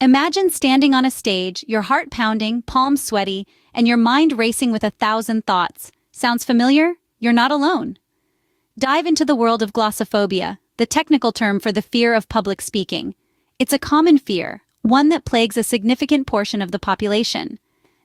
Imagine standing on a stage, your heart pounding, palms sweaty, and your mind racing with 1,000 thoughts. Sounds familiar? You're not alone. Dive into the world of glossophobia, the technical term for the fear of public speaking. It's a common fear, one that plagues a significant portion of the population.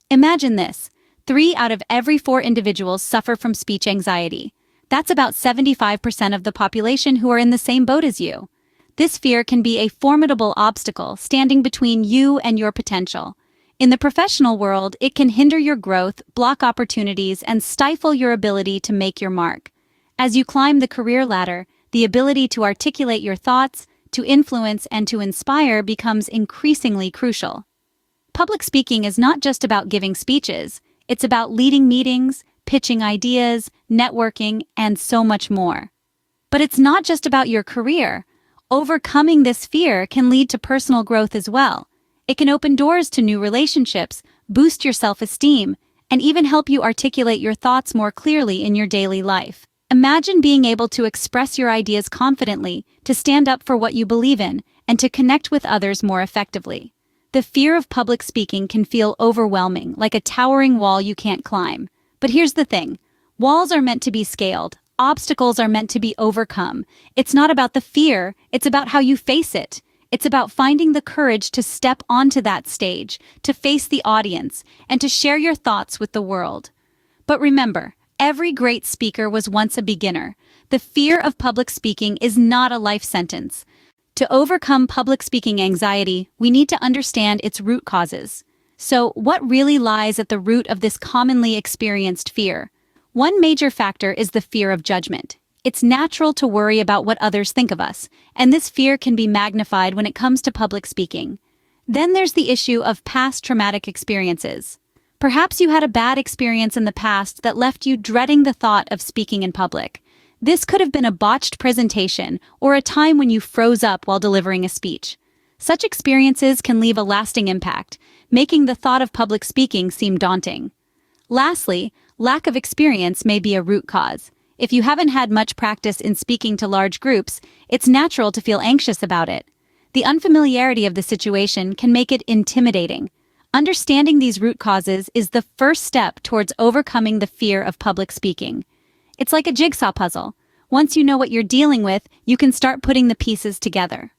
Imagine this: 3 out of every 4 individuals suffer from speech anxiety. That's about 75% of the population who are in the same boat as you. This fear can be a formidable obstacle standing between you and your potential. In the professional world, it can hinder your growth, block opportunities, and stifle your ability to make your mark. As you climb the career ladder, the ability to articulate your thoughts, to influence, and to inspire becomes increasingly crucial. Public speaking is not just about giving speeches, it's about leading meetings, pitching ideas, networking, and so much more. But it's not just about your career. Overcoming this fear can lead to personal growth as well. It can open doors to new relationships, boost your self-esteem, and even help you articulate your thoughts more clearly in your daily life. Imagine being able to express your ideas confidently, to stand up for what you believe in, and to connect with others more effectively. The fear of public speaking can feel overwhelming, like a towering wall you can't climb. But here's the thing: walls are meant to be scaled, obstacles are meant to be overcome. It's not about the fear, it's about how you face it. It's about finding the courage to step onto that stage, to face the audience, and to share your thoughts with the world. But remember, every great speaker was once a beginner. The fear of public speaking is not a life sentence. To overcome public speaking anxiety, we need to understand its root causes. So, what really lies at the root of this commonly experienced fear? One major factor is the fear of judgment. It's natural to worry about what others think of us, and this fear can be magnified when it comes to public speaking. Then there's the issue of past traumatic experiences. Perhaps you had a bad experience in the past that left you dreading the thought of speaking in public. This could have been a botched presentation or a time when you froze up while delivering a speech. Such experiences can leave a lasting impact, making the thought of public speaking seem daunting. Lastly, lack of experience may be a root cause. If you haven't had much practice in speaking to large groups, it's natural to feel anxious about it. The unfamiliarity of the situation can make it intimidating. Understanding these root causes is the first step towards overcoming the fear of public speaking. It's like a jigsaw puzzle. Once you know what you're dealing with, you can start putting the pieces together.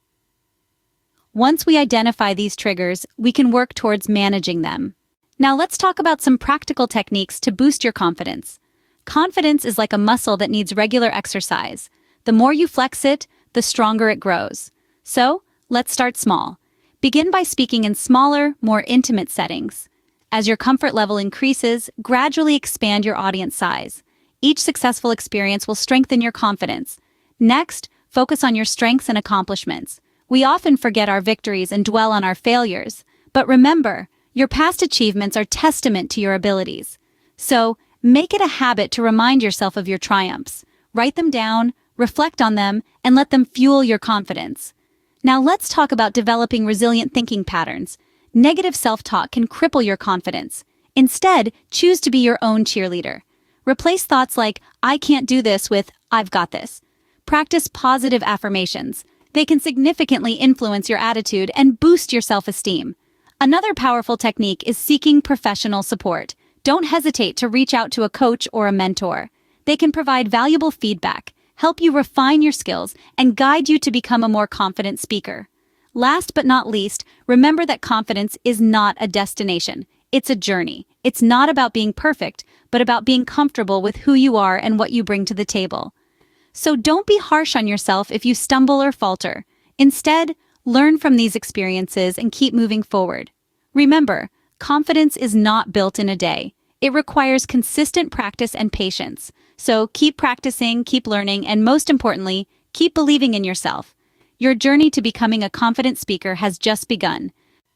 Once we identify these triggers, we can work towards managing them. Now let's talk about some practical techniques to boost your confidence. Confidence is like a muscle that needs regular exercise. The more you flex it, the stronger it grows. So, let's start small. Begin by speaking in smaller, more intimate settings. As your comfort level increases, gradually expand your audience size. Each successful experience will strengthen your confidence. Next, focus on your strengths and accomplishments. We often forget our victories and dwell on our failures. But remember, your past achievements are testament to your abilities. So, make it a habit to remind yourself of your triumphs. Write them down, reflect on them, and let them fuel your confidence. Now let's talk about developing resilient thinking patterns. Negative self-talk can cripple your confidence. Instead, choose to be your own cheerleader. Replace thoughts like, "I can't do this," with, "I've got this." Practice positive affirmations. They can significantly influence your attitude and boost your self-esteem. Another powerful technique is seeking professional support. Don't hesitate to reach out to a coach or a mentor. They can provide valuable feedback, help you refine your skills, and guide you to become a more confident speaker. Last but not least, remember that confidence is not a destination. It's a journey. It's not about being perfect, but about being comfortable with who you are and what you bring to the table. So don't be harsh on yourself if you stumble or falter. Instead, learn from these experiences and keep moving forward. Remember, confidence is not built in a day. It requires consistent practice and patience. So keep practicing, keep learning, and most importantly, keep believing in yourself. Your journey to becoming a confident speaker has just begun.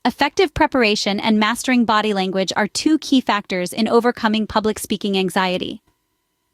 Effective preparation and mastering body language are 2 key factors in overcoming public speaking anxiety.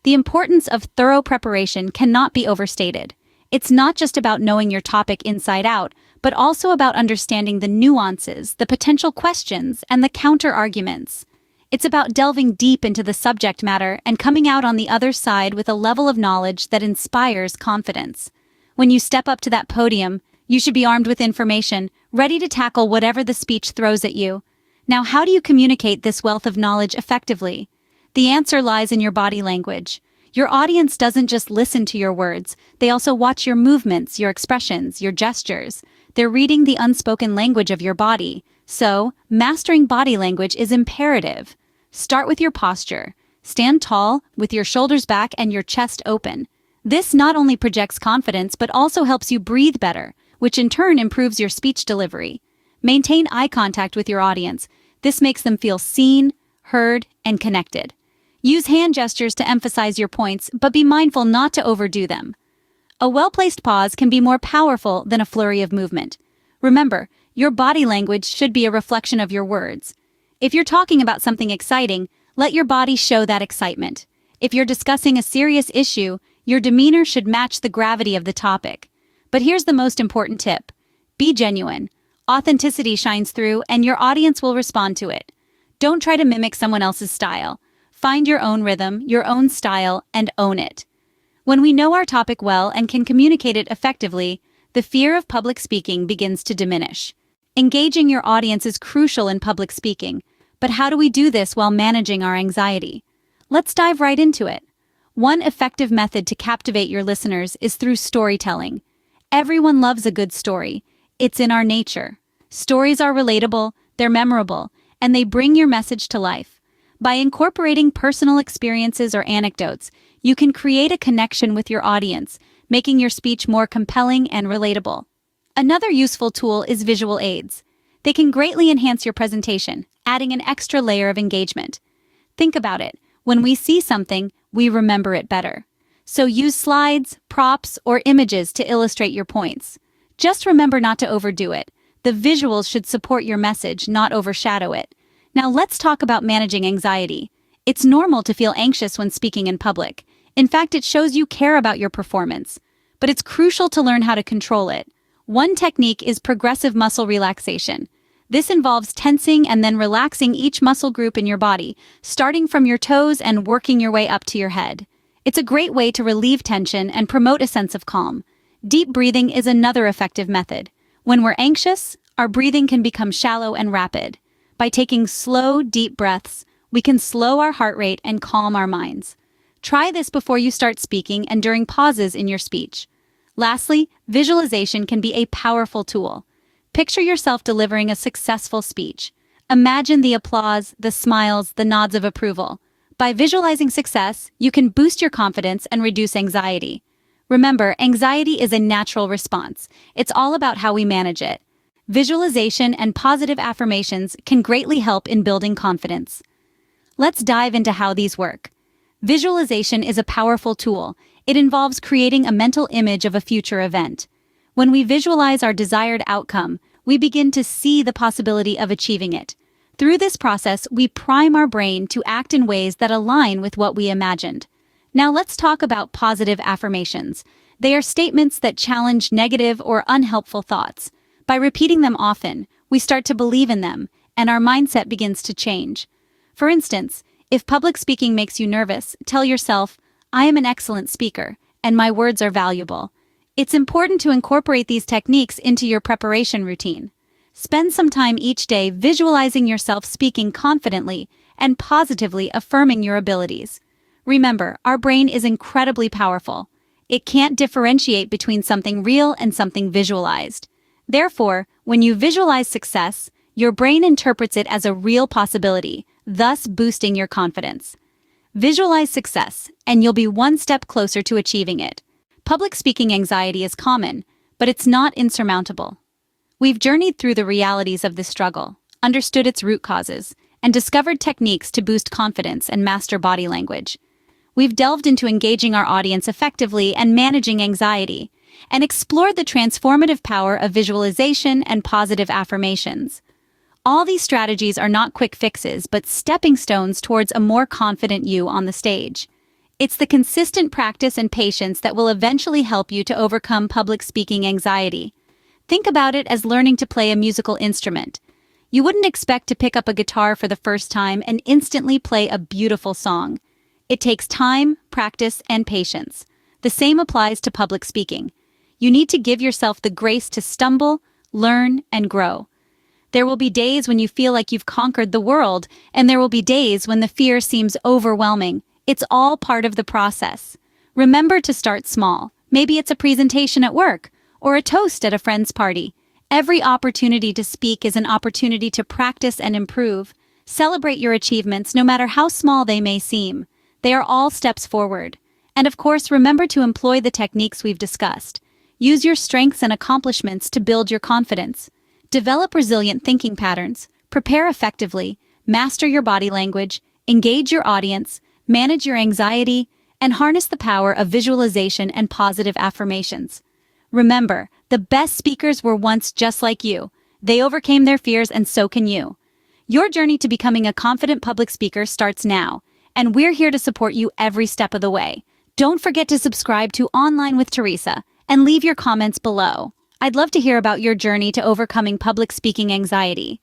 The importance of thorough preparation cannot be overstated. It's not just about knowing your topic inside out, but also about understanding the nuances, the potential questions, and the counter-arguments. It's about delving deep into the subject matter and coming out on the other side with a level of knowledge that inspires confidence. When you step up to that podium, You should be armed with information, ready to tackle whatever the speech throws at you. Now, how do you communicate this wealth of knowledge effectively? The answer lies in your body language. Your audience doesn't just listen to your words, they also watch your movements, your expressions, your gestures. They're reading the unspoken language of your body. So, mastering body language is imperative. Start with your posture. Stand tall, with your shoulders back and your chest open. This not only projects confidence but also helps you breathe better, which in turn improves your speech delivery. Maintain eye contact with your audience. This makes them feel seen, heard, and connected. Use hand gestures to emphasize your points, but be mindful not to overdo them. A well-placed pause can be more powerful than a flurry of movement. Remember, your body language should be a reflection of your words. If you're talking about something exciting, let your body show that excitement. If you're discussing a serious issue, your demeanor should match the gravity of the topic. But here's the most important tip. Be genuine. Authenticity shines through, and your audience will respond to it. Don't try to mimic someone else's style. Find your own rhythm, your own style, and own it. When we know our topic well and can communicate it effectively, the fear of public speaking begins to diminish. Engaging your audience is crucial in public speaking, but how do we do this while managing our anxiety? Let's dive right into it. One effective method to captivate your listeners is through storytelling. Everyone loves a good story. It's in our nature. Stories are relatable, they're memorable, and they bring your message to life. By incorporating personal experiences or anecdotes, you can create a connection with your audience, making your speech more compelling and relatable. Another useful tool is visual aids. They can greatly enhance your presentation, adding an extra layer of engagement. Think about it. When we see something, we remember it better. So use slides, props, or images to illustrate your points. Just remember not to overdo it. The visuals should support your message, not overshadow it. Now let's talk about managing anxiety. It's normal to feel anxious when speaking in public. In fact, it shows you care about your performance. But it's crucial to learn how to control it. One technique is progressive muscle relaxation. This involves tensing and then relaxing each muscle group in your body, starting from your toes and working your way up to your head. It's a great way to relieve tension and promote a sense of calm. Deep breathing is another effective method. When we're anxious, our breathing can become shallow and rapid. By taking slow, deep breaths, we can slow our heart rate and calm our minds. Try this before you start speaking and during pauses in your speech. Lastly, visualization can be a powerful tool. Picture yourself delivering a successful speech. Imagine the applause, the smiles, the nods of approval. By visualizing success, you can boost your confidence and reduce anxiety. Remember, anxiety is a natural response. It's all about how we manage it. Visualization and positive affirmations can greatly help in building confidence. Let's dive into how these work. Visualization is a powerful tool. It involves creating a mental image of a future event. When we visualize our desired outcome, we begin to see the possibility of achieving it. Through this process, we prime our brain to act in ways that align with what we imagined. Now let's talk about positive affirmations. They are statements that challenge negative or unhelpful thoughts. By repeating them often, we start to believe in them, and our mindset begins to change. For instance, if public speaking makes you nervous, tell yourself, "I am an excellent speaker, and my words are valuable." It's important to incorporate these techniques into your preparation routine. Spend some time each day visualizing yourself speaking confidently and positively affirming your abilities. Remember, our brain is incredibly powerful. It can't differentiate between something real and something visualized. Therefore, when you visualize success, your brain interprets it as a real possibility, thus boosting your confidence. Visualize success, and you'll be one step closer to achieving it. Public speaking anxiety is common, but it's not insurmountable. We've journeyed through the realities of this struggle, understood its root causes, and discovered techniques to boost confidence and master body language. We've delved into engaging our audience effectively and managing anxiety, and explored the transformative power of visualization and positive affirmations. All these strategies are not quick fixes, but stepping stones towards a more confident you on the stage. It's the consistent practice and patience that will eventually help you to overcome public speaking anxiety. Think about it as learning to play a musical instrument. You wouldn't expect to pick up a guitar for the first time and instantly play a beautiful song. It takes time, practice, and patience. The same applies to public speaking. You need to give yourself the grace to stumble, learn, and grow. There will be days when you feel like you've conquered the world, and there will be days when the fear seems overwhelming. It's all part of the process. Remember to start small. Maybe it's a presentation at work, or a toast at a friend's party. Every opportunity to speak is an opportunity to practice and improve. Celebrate your achievements, no matter how small they may seem. They are all steps forward. And of course, remember to employ the techniques we've discussed. Use your strengths and accomplishments to build your confidence. Develop resilient thinking patterns, prepare effectively, master your body language, engage your audience, manage your anxiety, and harness the power of visualization and positive affirmations. Remember, the best speakers were once just like you. They overcame their fears, and so can you. Your journey to becoming a confident public speaker starts now, and we're here to support you every step of the way. Don't forget to subscribe to Online with Teresa and leave your comments below. I'd love to hear about your journey to overcoming public speaking anxiety.